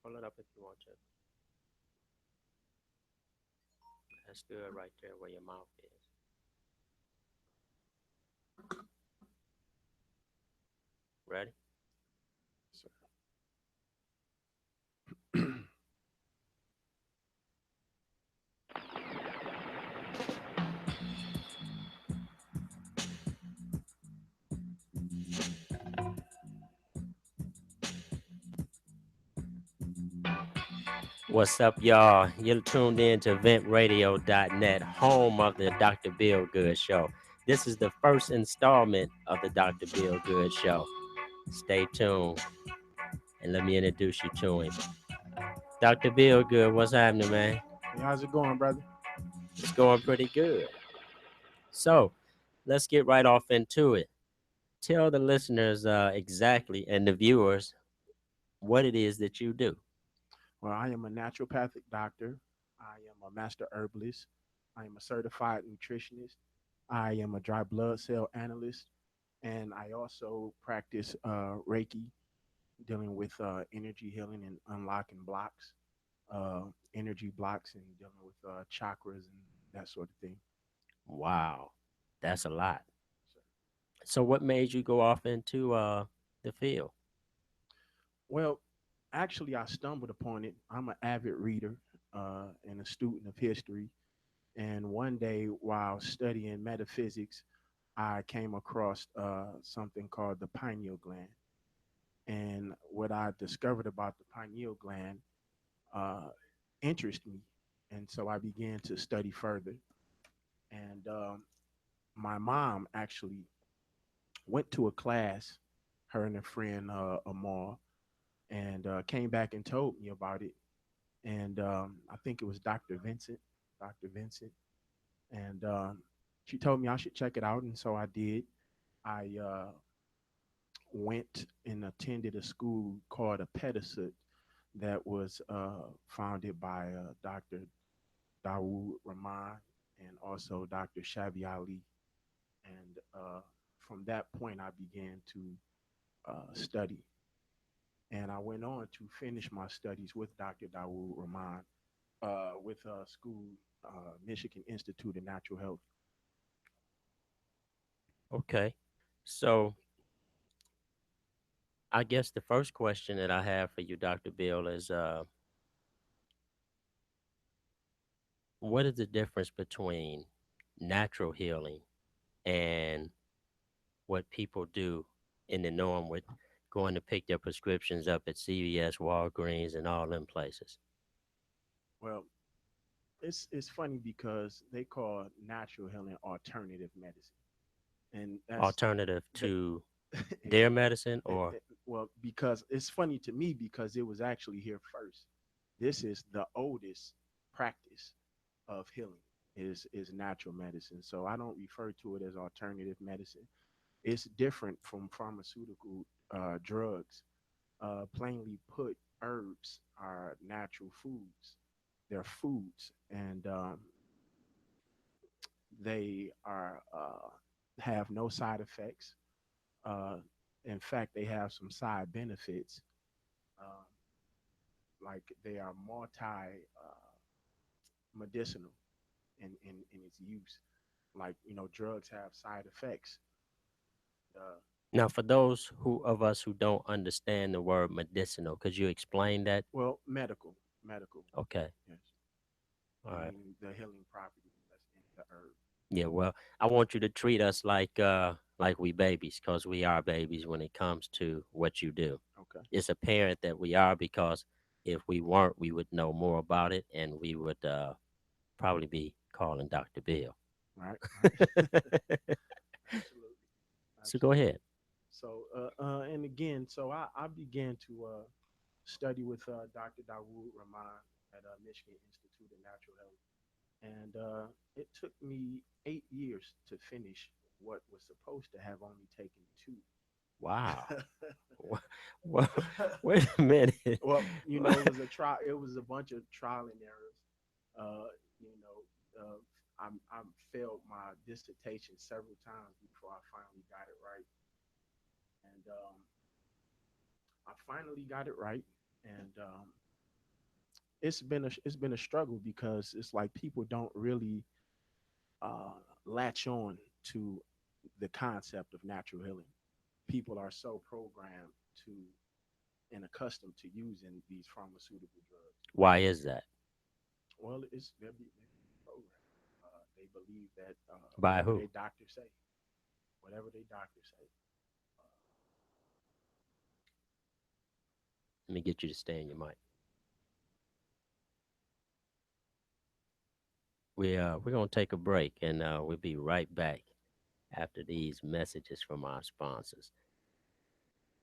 Pull it up if you want to. That's good right there where your mouth is. Ready? So, What's up, y'all? You're tuned in to ventradio.net, home of the Dr. Bill Good Show. This is the first installment of the Dr. Bill Good Show. Stay tuned and let me introduce you to him. Dr. Bill Good, what's happening, man? hey, how's it going, brother? It's going pretty good. So let's get right off into it. Tell the listeners exactly and the viewers what it is that you do. Well, I am a naturopathic doctor. I am a master herbalist. I am a certified nutritionist. I am a dry blood cell analyst. And I also practice Reiki, dealing with energy healing and unlocking blocks, uh, energy blocks, and dealing with chakras and that sort of thing. Wow, that's a lot. So, So what made you go off into the field? well, actually, I stumbled upon it. I'm an avid reader and a student of history. And one day, while studying metaphysics, I came across something called the pineal gland. And what I discovered about the pineal gland uh, interested me. And so I began to study further. And my mom actually went to a class, her and a friend, Amal, and came back and told me about it. And I think it was Dr. Vincent. And she told me I should check it out. And so I did. I went and attended a school called a Pedisut that was founded by Dr. Dawood Rahman and also Dr. Shabi Ali. And from that point, I began to study. And I went on to finish my studies with Dr. Dawood Rahman with school, Michigan Institute of Natural Health. Okay. So I guess the first question that I have for you, Dr. Bill, is what is the difference between natural healing and what people do in the norm with going to pick their prescriptions up at CVS, Walgreens, and all them places? Well, it's funny because they call natural healing alternative medicine, and that's Alternative the to their exactly. medicine or Well, because it's funny to me because it was actually here first. This is the oldest practice of healing is natural medicine. So I don't refer to it as alternative medicine. It's different from pharmaceutical drugs. Plainly put, herbs are natural foods. They're foods, and they are have no side effects. Uh, in fact, they have some side benefits. Um, like they are multi medicinal in its use. Like drugs have side effects. Uh, now for those who of us who don't understand the word medicinal, could you explain that? well, medical, Okay. yes, All right. meaning the healing properties that's in the herb. Yeah, well, I want you to treat us like we babies, because we are babies when it comes to what you do. Okay, It's apparent that we are, because if we weren't, we would know more about it and we would probably be calling Dr. Bill. right, right, absolutely, So go absolutely. ahead. So, and again, so I began to study with Dr. Dawood Rahman at Michigan Institute of Natural Health. And it took me 8 years to finish what was supposed to have only taken two. Wow. Well, wait a minute. Well, it was a trial. It was a bunch of trial and errors. Uh, you know, I failed my dissertation several times before I finally got it right, and I finally got it right, and it's been a struggle because it's like people don't really uh, latch on to the concept of natural healing. People are so programmed to and accustomed to using these pharmaceutical drugs. Why is that? Well, they're programmed. They believe that By who? whatever they doctors say. Let me get you to stay in your mic. We're gonna take a break, and we'll be right back after these messages from our sponsors.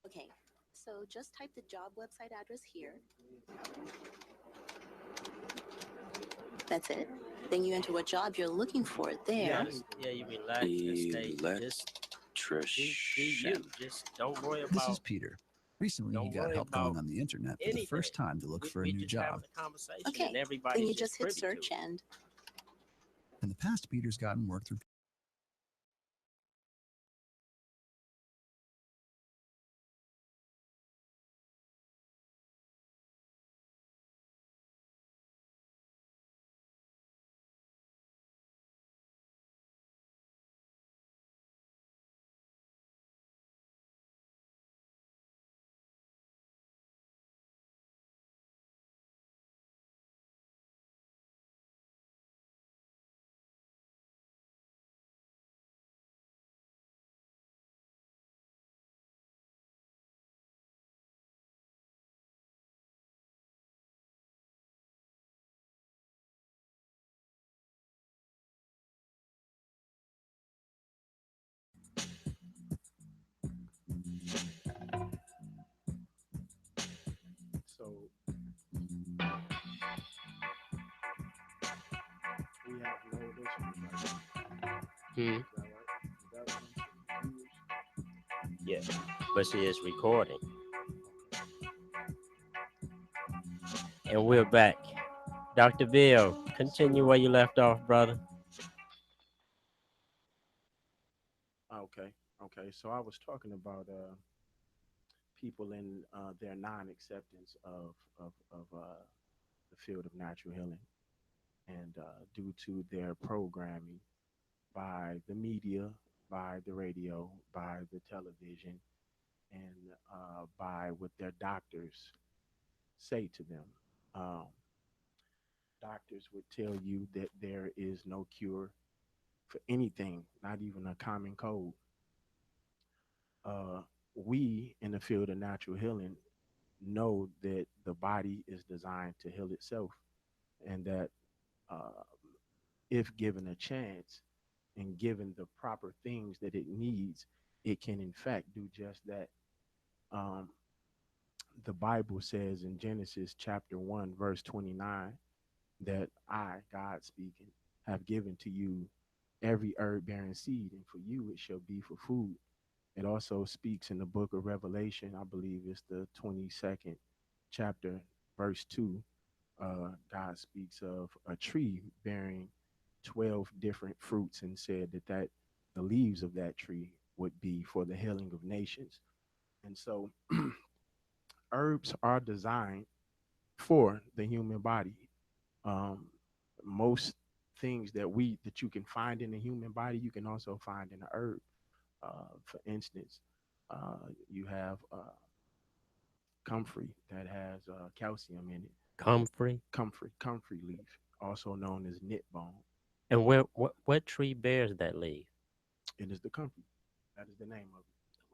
Okay, so just type the job website address here. That's it. Then you enter what job you're looking for there. Yeah, you relax and stay. Be you. Just don't worry This is about. Peter. Recently, he Don't got worry help going about on the internet for the anything. first time to look for a We new just having job. a conversation, Okay, and then everybody's you just just hit privy to search it. and In the past, Peter's gotten work through So we have no listeners right now. Hmm. Is that right? Is that what I'm saying? Yeah, but see, it's recording, and we're back. Dr. Bill, continue where you left off, brother. Okay, okay. So I was talking about people in their non-acceptance of the field of natural healing, and due to their programming by the media, by the radio, by the television, and by what their doctors say to them. Um, Doctors would tell you that there is no cure for anything, not even a common cold. Uh, we in the field of natural healing know that the body is designed to heal itself, and that uh, if given a chance and given the proper things that it needs, it can in fact do just that. Um, the Bible says in Genesis chapter 1, verse 29, that I, God speaking, have given to you every herb bearing seed, and for you it shall be for food. It also speaks in the book of Revelation, I believe it's the 22nd chapter, verse 2. God speaks of a tree bearing 12 different fruits and said that the leaves of that tree would be for the healing of nations. And so herbs are designed for the human body. Um, Most things that you can find in the human body, you can also find in a herb. For instance, you have comfrey that has calcium in it. Comfrey. Comfrey leaf, also known as knit bone. And what tree bears that leaf? It is the comfrey. That is the name of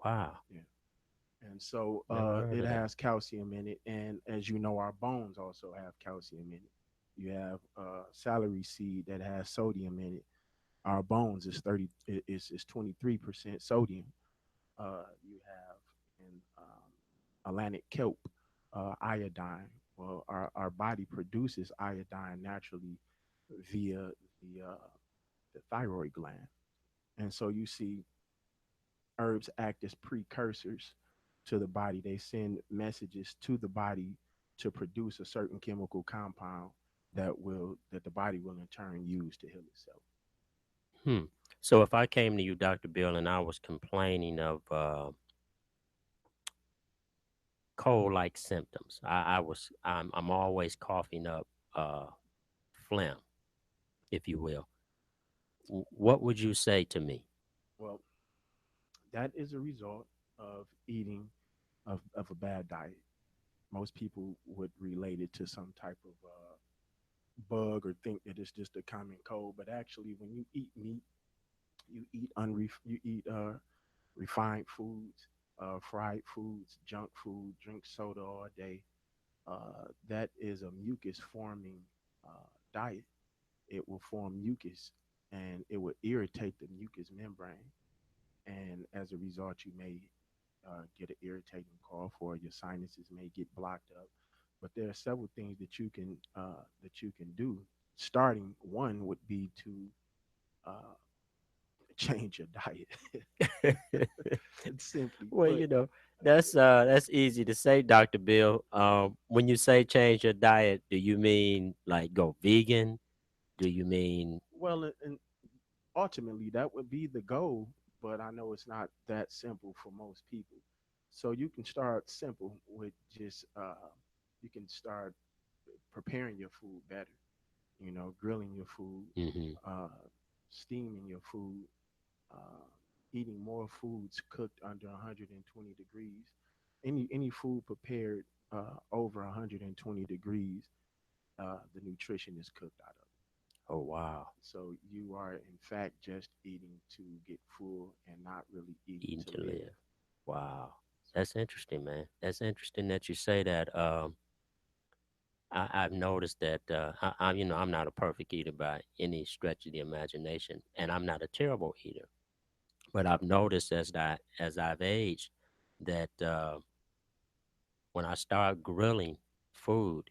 Wow, it. Yeah. And so never heard it of that. has calcium in it. And as you know, our bones also have calcium in it. You have celery seed that has sodium in it. Our bones is 30 is 23% sodium. You have in Atlantic kelp iodine. Well, our body produces iodine naturally via the thyroid gland. And so you see herbs act as precursors to the body. They send messages to the body to produce a certain chemical compound that the body will in turn use to heal itself. Hmm. So if I came to you, Dr. Bill, and I was complaining of cold-like symptoms. I'm always coughing up uh, phlegm, if you will. What would you say to me? Well, that is a result of eating of a bad diet. Most people would relate it to some type of bug or think that it's just a common cold, but actually, when you eat meat, you eat refined foods, fried foods, junk food, drink soda all day. That is a mucus forming diet. It will form mucus and it will irritate the mucous membrane. And as a result, you may get an irritating cough or your sinuses may get blocked up. But there are several things that you can do. Starting one would be to uh, change your diet. It's simply Well, put. that's easy to say, Dr. Bill. When you say change your diet, do you mean like go vegan? Do you mean Well, and ultimately that would be the goal, but I know it's not that simple for most people. So you can start simple with just you can start preparing your food better. You know, grilling your food, hmm uh, steaming your food, uh, eating more foods cooked under 120 degrees. Any food prepared over 120 degrees, the nutrition is cooked out of. Oh wow, So you are in fact just eating to get full and not really eating eating to to live. live. Wow, So that's interesting, man. That's interesting that you say that. I've noticed that I'm not a perfect eater by any stretch of the imagination, and I'm not a terrible eater. But I've noticed as I've aged that when I start grilling food,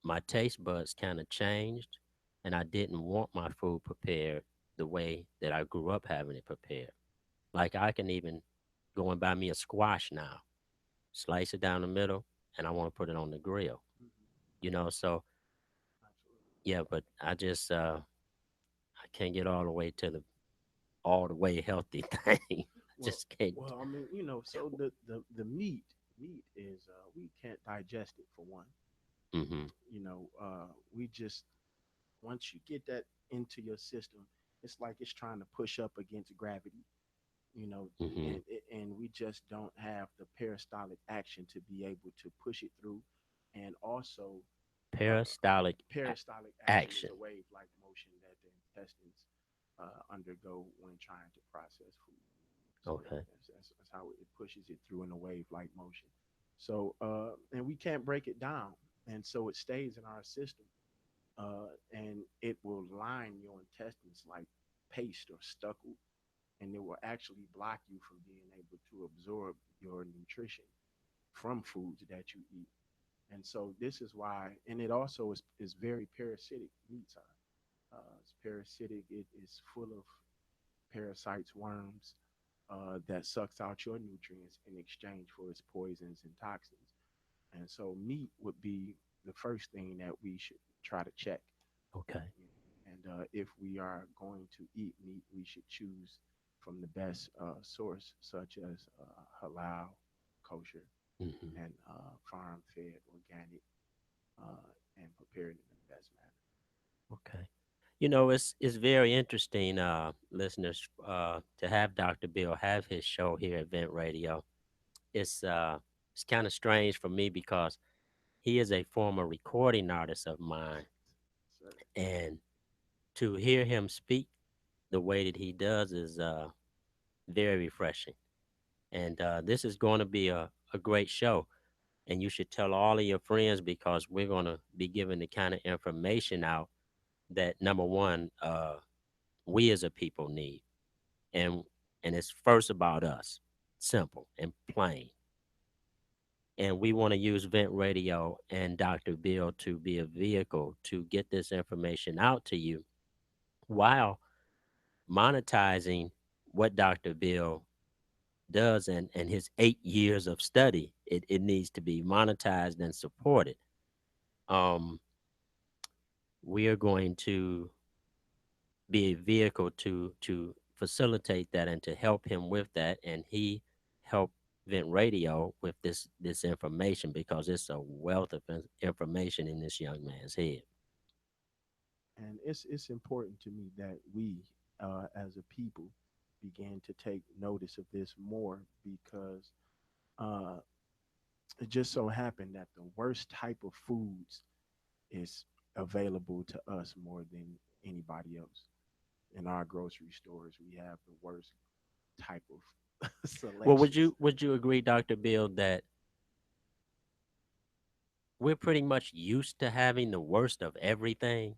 my taste buds kind of changed, and I didn't want my food prepared the way that I grew up having it prepared. Like I can even go and buy me a squash now, slice it down the middle, and I want to put it on the grill. mhm, So absolutely. yeah, but I can't get all the way to the all the way healthy thing. I Well, just can't. well, I mean, so the meat is we can't digest it for one. Mm-hmm. We just once you get that into your system, it's like it's trying to push up against gravity. You know, Mm-hmm. and we just don't have the peristaltic action to be able to push it through, and also uh, Peristaltic peristaltic action is action. a wave-like motion that the intestines undergo when trying to process food. So Okay. that's how it pushes it through in a wave-like motion. So and we can't break it down, and so it stays in our system, and it will line your intestines like paste or stucco, and it will actually block you from being able to absorb your nutrition from foods that you eat. And so this is why, and it also is very parasitic. Meats are it's parasitic. It is full of parasites, worms that sucks out your nutrients in exchange for its poisons and toxins. And so meat would be the first thing that we should try to check. Okay. And if we are going to eat meat, we should choose from the best source, such as halal, kosher, Mm-hmm. and farm-fed, organic, and prepared in the best manner. Okay. It's very interesting, listeners, to have Dr. Bill have his show here at Vent Radio. It's kind of strange for me because he is a former recording artist of mine, So, and to hear him speak the way that he does is very refreshing. And this is going to be a great show. And you should tell all of your friends because we're going to be giving the kind of information out that number one, we as a people need. And and it's first about us. Simple and plain. And we want to use Vent Radio and Dr. Bill to be a vehicle to get this information out to you while monetizing what Dr. Bill does and his 8 years of study. It needs to be monetized and supported. Um, we are going to be a vehicle to facilitate that and to help him with that, and he help Vent Radio with this information because it's a wealth of information in this young man's head. And it's important to me that we, as a people, begin to take notice of this more because uh, it just so happened that the worst type of foods is available to us more than anybody else. In our grocery stores, we have the worst type of Well, selections. would you agree, Dr. Bill, that we're pretty much used to having the worst of everything?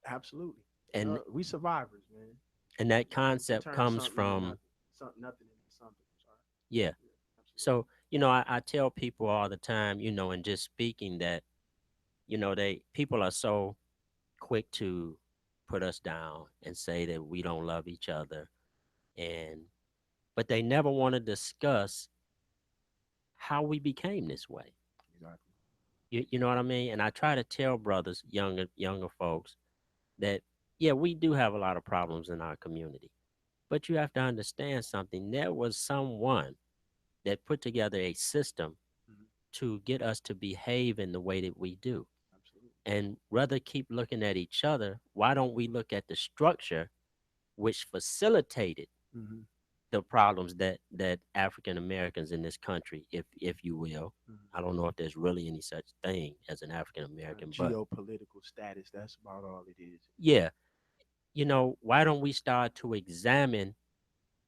Absolutely. And We survivors, man. that We can concept turn comes something into from, nothing. Nothing into something. I'm sorry. yeah. Yeah, absolutely. So, I tell people all the time, and just speaking that, people are so quick to put us down and say that we don't love each other, and but they never want to discuss how we became this way. Exactly. You know what I mean? And I try to tell brothers, younger folks, that yeah, we do have a lot of problems in our community. But you have to understand something. There was someone that put together a system Hmm. to get us to behave in the way that we do. Absolutely. And rather keep looking at each other, why don't we look at the structure which facilitated Hmm. the problems that African Americans in this country, if you will. I Hmm. don't know if there's really any such thing as an African American, but Geopolitical status. That's about all it is. yeah, why don't we start to examine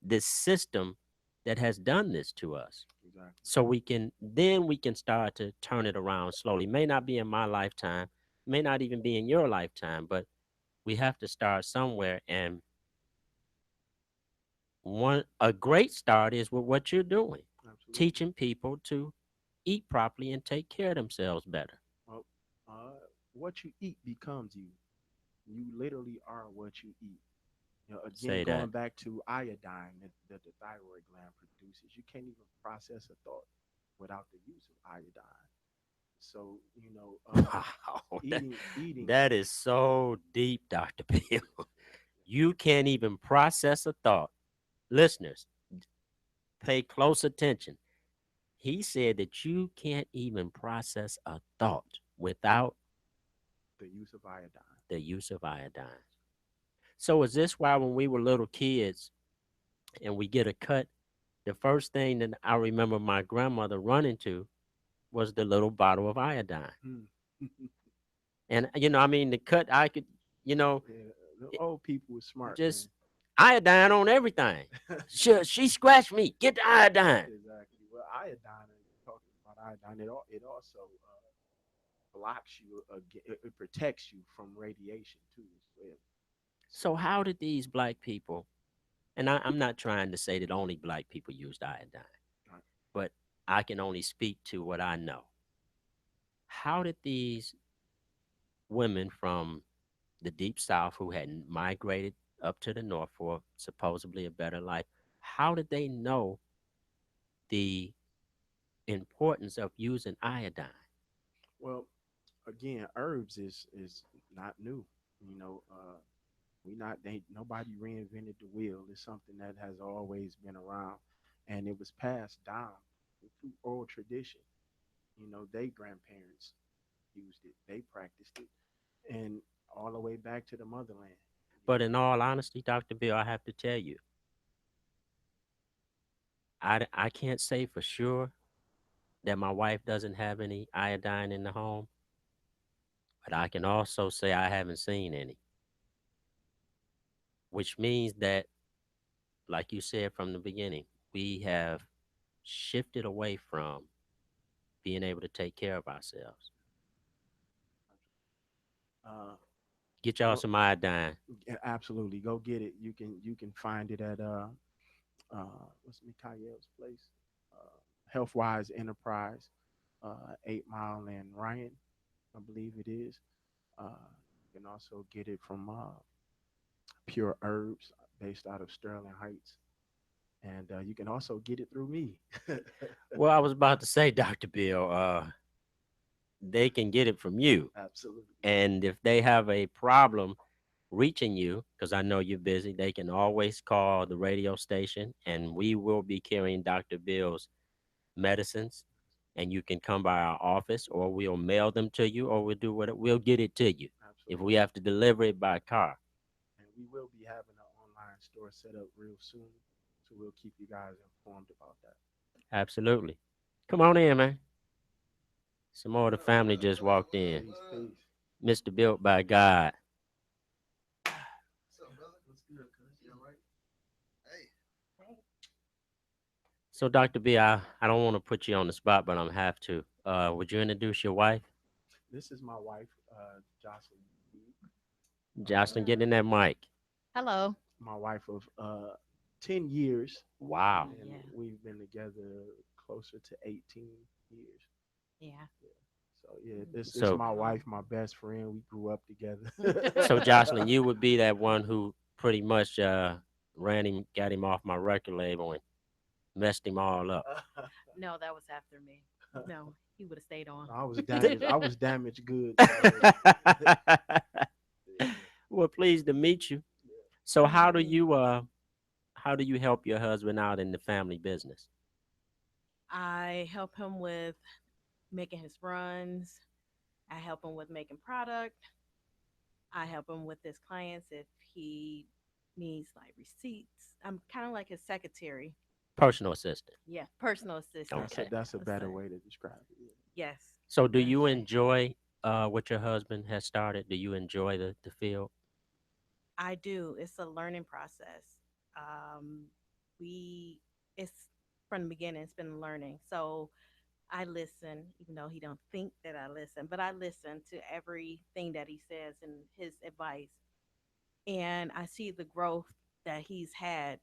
this system that has done this to us? Exactly. So we can start to turn it around slowly. May not be in my lifetime, may not even be in your lifetime, but we have to start somewhere. And a great start is with what you're doing, Absolutely. teaching people to eat properly and take care of themselves better. Well, what you eat becomes you. You literally are what you eat. Again, Say that. going back to iodine that the thyroid gland produces, you can't even process a thought without the use of iodine. So, Wow, eating. that is so deep, Dr. Bill. You can't even process a thought. Listeners, pay close attention. He said that you can't even process a thought without The use of iodine. the use of iodine. So is this why when we were little kids and we get a cut, the first thing that I remember my grandmother running to was the little bottle of iodine? Mm. And I mean, the cut I could, you know, Yeah, the it- old people was smart, just man. iodine on everything. She scratched me. Get the iodine. Exactly. Well, iodine, talking about iodine, it also blocks you, it protects you from radiation too as well. So, So how did these black people? And I'm not trying to say that only black people used iodine, uh, but I can only speak to what I know. How did these women from the deep south who had migrated up to the north for supposedly a better life, how did they know the importance of using iodine? well, again, herbs is not new. You know, we not they nobody reinvented the wheel. It's something that has always been around, and it was passed down through oral tradition. They grandparents used it, they practiced it, and all the way back to the motherland. But in all honesty, Dr. Bill, I have to tell you, I can't say for sure that my wife doesn't have any iodine in the home, but I can also say I haven't seen any, which means that, like you said from the beginning, we have shifted away from being able to take care of ourselves. Uh, Get y'all go, some iodine. yeah, absolutely, go get it. You can find it at what's Mikhail's place, Healthwise Enterprise, 8 Mile and Ryan, I believe it is. You can also get it from Pure Herbs, based out of Sterling Heights, and you can also get it through me. Well, I was about to say, Dr. Bill, they can get it from you. Absolutely. And if they have a problem reaching you, because I know you're busy, they can always call the radio station, and we will be carrying Dr. Bill's medicines, and you can come by our office, or we'll mail them to you, or we'll do what we'll get it to you if Absolutely. we have to deliver it by car. And we will be having an online store set up real soon. So we'll keep you guys informed about that. Absolutely. Come on in, man. Some more of the family just walked in. Peace, peace. Mr. Built by God. What's up, brother? What's good, cuz? You all right? Hey. So, Dr. B, I don't want to put you on the spot, but I'm have to. Would you introduce your wife? This is my wife, Jocelyn. Jocelyn, get in that mic. Hello. My wife of 10 years, Wow. and Yeah. we've been together closer to 18 years. Yeah. So yeah, this is So- my wife, my best friend. We grew up together. So, Jocelyn, you would be that one who pretty much ran him, got him off my record label and messed him all up. No, that was after me. No, he would have stayed on. I was damaged. I was damaged goods. Well, pleased to meet you. So, how do you help your husband out in the family business? I help him with making his runs. I help him with making product. I help him with his clients if he needs like receipts. I'm kind of like his secretary. Personal assistant. Yeah, personal assistant. Okay. That's a Let's better say. way to describe it. Yeah. Yes. So, do Yes. you enjoy what your husband has started? Do you enjoy the field? I do. It's a learning process. Um, it's from the beginning. It's been learning. So I listen, even though he don't think that I listen, but I listen to everything that he says and his advice, and I see the growth that he's had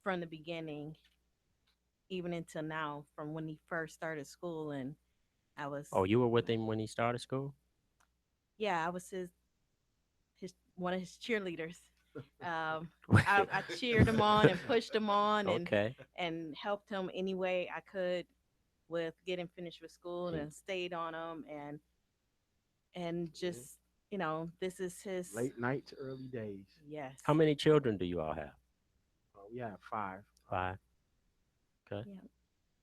from the beginning, even until now, from when he first started school, and I was, Oh, you were with him when he started school? yeah, I was his one of his cheerleaders. I cheered him on and pushed him on Okay. and helped him any way I could with getting finished with school Mm. and stayed on him and just this is his Late night to early days. yes. How many children do you all have? We have five. 5. Okay. Yeah,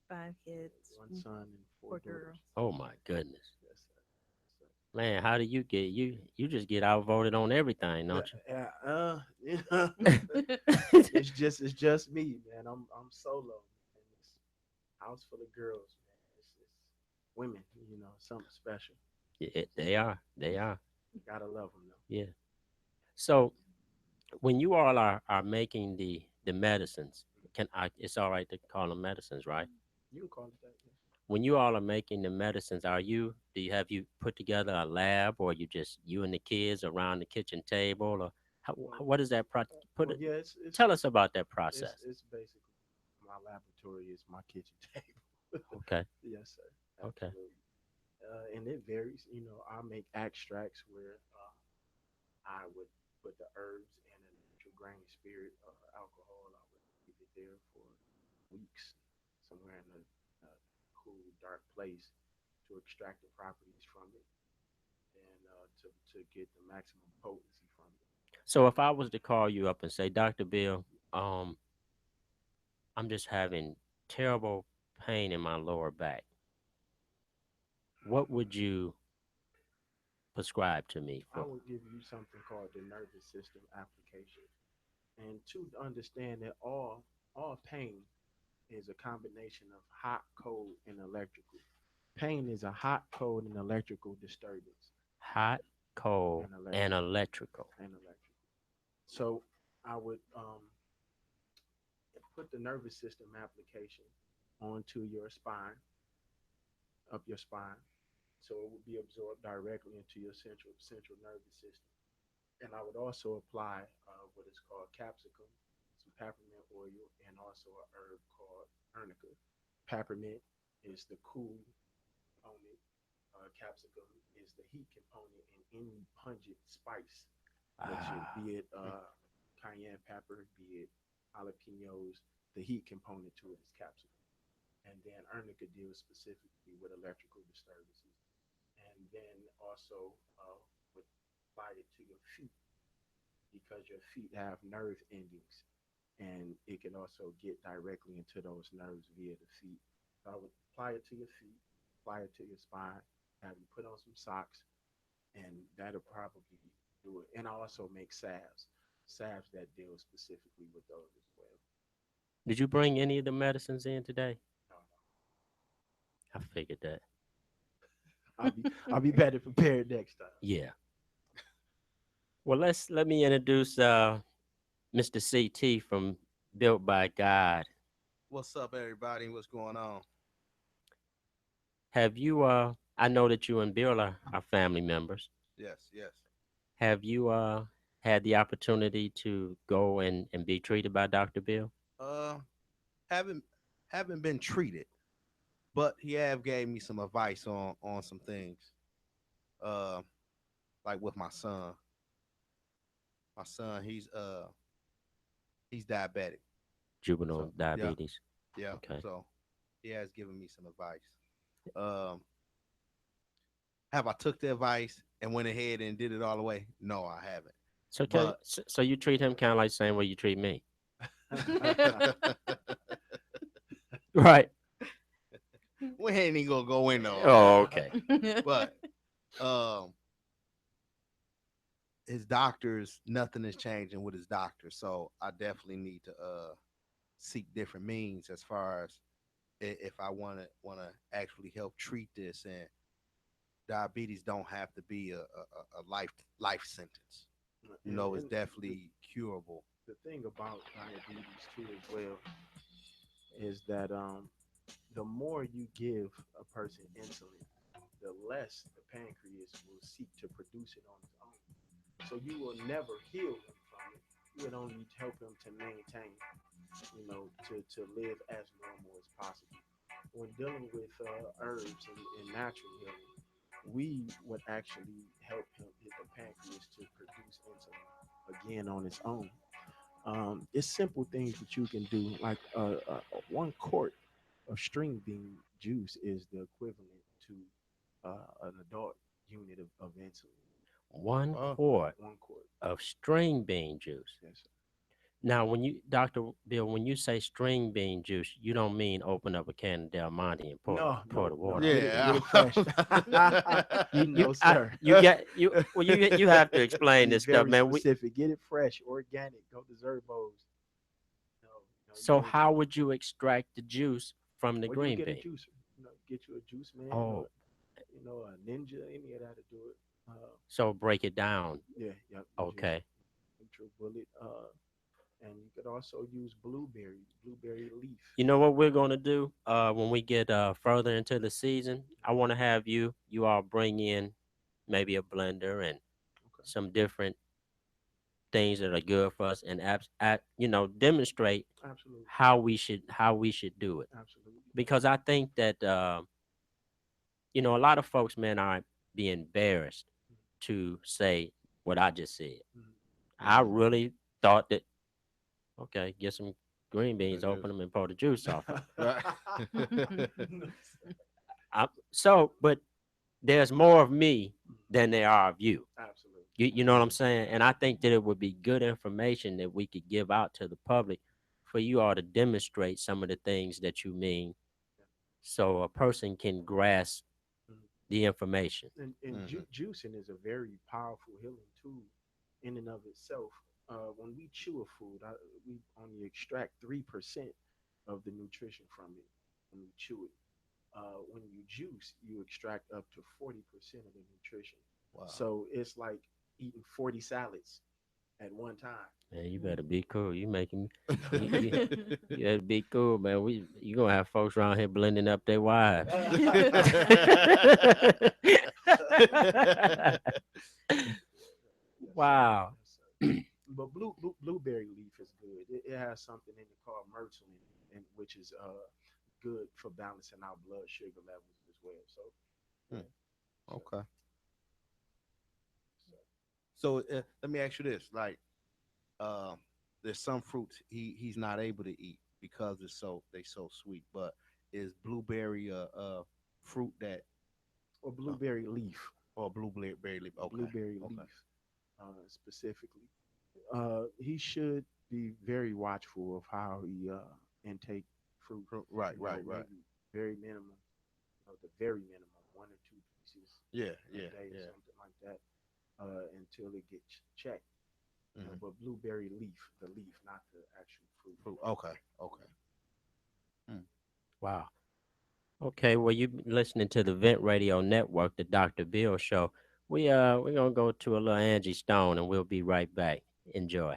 5 kids, One son and 4 4 daughters. girls. Oh my goodness, Yes, sir. Yes, sir. man! How do you get you just get outvoted on everything, don't you? Yeah, it's just me, man. I'm solo, and it's house full of girls, man. It's women, something special. They are. They are. Gotta love them though. Yeah. So when you all are making the medicines, it's all right to call them medicines, right? You can call it that. Yeah. When you all are making the medicines, have you put together a lab, or you and the kids around the kitchen table, or what is that Well, yeah, it's tell us about that it's, process. it's basically my laboratory is my kitchen table. Okay. Yes, sir. Okay. Absolutely. And it varies. I make extracts where I would put the herbs in a natural grain spirit or alcohol. I would leave it there for weeks, somewhere in a cool, dark place to extract the properties from it and to get the maximum potency from it. So if I was to call you up and say, Dr. Bill, I'm just having terrible pain in my lower back, what would you prescribe to me I for? will give you something called the nervous system application. And to understand that all pain is a combination of hot, cold, and electrical. Pain is a hot, cold, and electrical disturbance. Hot, cold, and electrical. And electrical. So I would put the nervous system application onto your spine, up your spine, so it would be absorbed directly into your central nervous system. And I would also apply what is called capsicum, some peppermint oil, and also a herb called arnica. Peppermint is the cool component. Capsicum is the heat component in any pungent spice, be it cayenne pepper, be it jalapenos. The heat component to it is capsicum. And then arnica deals specifically with electrical disturbances. And then also would apply it to your feet. because your feet have nerve endings, and it can also get directly into those nerves via the feet. So I would apply it to your feet, apply it to your spine, have you put on some socks, and that'll probably do it. And I also make salves that deal specifically with those as well. Did you bring any of the medicines in today? No, I figured that. I'll be better prepared next time. Yeah. Well, let me introduce Mr. CT from Built by God. What's up, everybody? What's going on? Have you I know that you and Bill are family members. Yes, yes. Have you had the opportunity to go and be treated by Dr. Bill? Uh, haven't haven't been treated, but he have gave me some advice on some things. Uh, like with my son. My son, he's diabetic. Juvenile So yeah, diabetes. yeah. Okay. So he has given me some advice. Um, have I took the advice and went ahead and did it all the way? No, I haven't. So But so you treat him kind of like the same way you treat me. Right. we ain't even gonna go in though. Oh, okay. But um his doctors, nothing is changing with his doctor. So I definitely need to seek different means as far as if I wanna actually help treat this, and diabetes don't have to be a life sentence. You know, it's And definitely curable. the thing about diabetes too as well is that the more you give a person insulin, the less the pancreas will seek to produce it on its own. So you will never heal him from it. You would only help him to maintain, to live as normal as possible. When dealing with herbs and natural healing, we would actually help him get the pancreas to produce insulin again on its own. It's simple things that you can do, like 1 quart of string bean juice is the equivalent to an adult unit of insulin. One Oh, quart 1 quart. of string bean juice. Yes, sir. Now, when you, Dr. Bill, when you say string bean juice, you don't mean open up a can of Del Monte and No, pour the no, no. water. Get it yeah. fresh. No, sir. You get you well you have to explain Be this stuff, very man. specific. Get it fresh, organic. Go to Zerbos. No, no, you So don't. how would you extract the juice from the Or you green get a bean? juicer. Get you a juice man, or Oh, a ninja. Any of that to do it. so break it down. Yeah, yeah. Okay. Neutral bullet. And you could also use blueberry leaf. You know what we're gonna do? When we get further into the season, I want to have you all bring in maybe a blender and Okay, some different things that are good for us, and demonstrate absolutely, how we should do it. absolutely. Because I think that a lot of folks, man, are be embarrassed to say what I just said. Mhm. I really thought that, okay, get some green beans, The open juice. them, and pour the juice off of 'em. Right. But there's more of me than there are of you. Absolutely. You know what I'm saying? And I think that it would be good information that we could give out to the public for you all to demonstrate some of the things that you mean, so a person can grasp Mhm. the information. And Mhm. juicing is a very powerful healing tool in and of itself. When we chew a food, we only extract 3% of the nutrition from it when we chew it. When you juice, you extract up to 40% of the nutrition. Wow. So it's like eating 40 salads at one time. Man, you better be cool. You making you better be cool, man. You gonna have folks around here blending up their wives. Yes, sir. Wow. Yes, sir. But blueberry leaf is good. It has something in it called myrcene, and which is good for balancing our blood sugar levels as well. So, Hmm. yeah. Okay. So, So let me ask you this: like, uh, there's some fruits he's not able to eat because they so sweet. But is blueberry a fruit that or uh, blueberry leaf, or blueberry leaf? Okay. blueberry Okay. leaf specifically. He should be very watchful of how he intake fruit. Right, You right, know, right. maybe very minimum, the very minimum, one or two pieces Yeah, a yeah, day, yeah. something like that, until it gets checked. Hmm. But blueberry leaf, the leaf, not the actual fruit. Okay, okay. Mm. Wow. Okay, well, you listening to the Vent Radio Network, the Dr. Bill Show. We're gonna go to a little Angie Stone, and we'll be right back. Enjoy.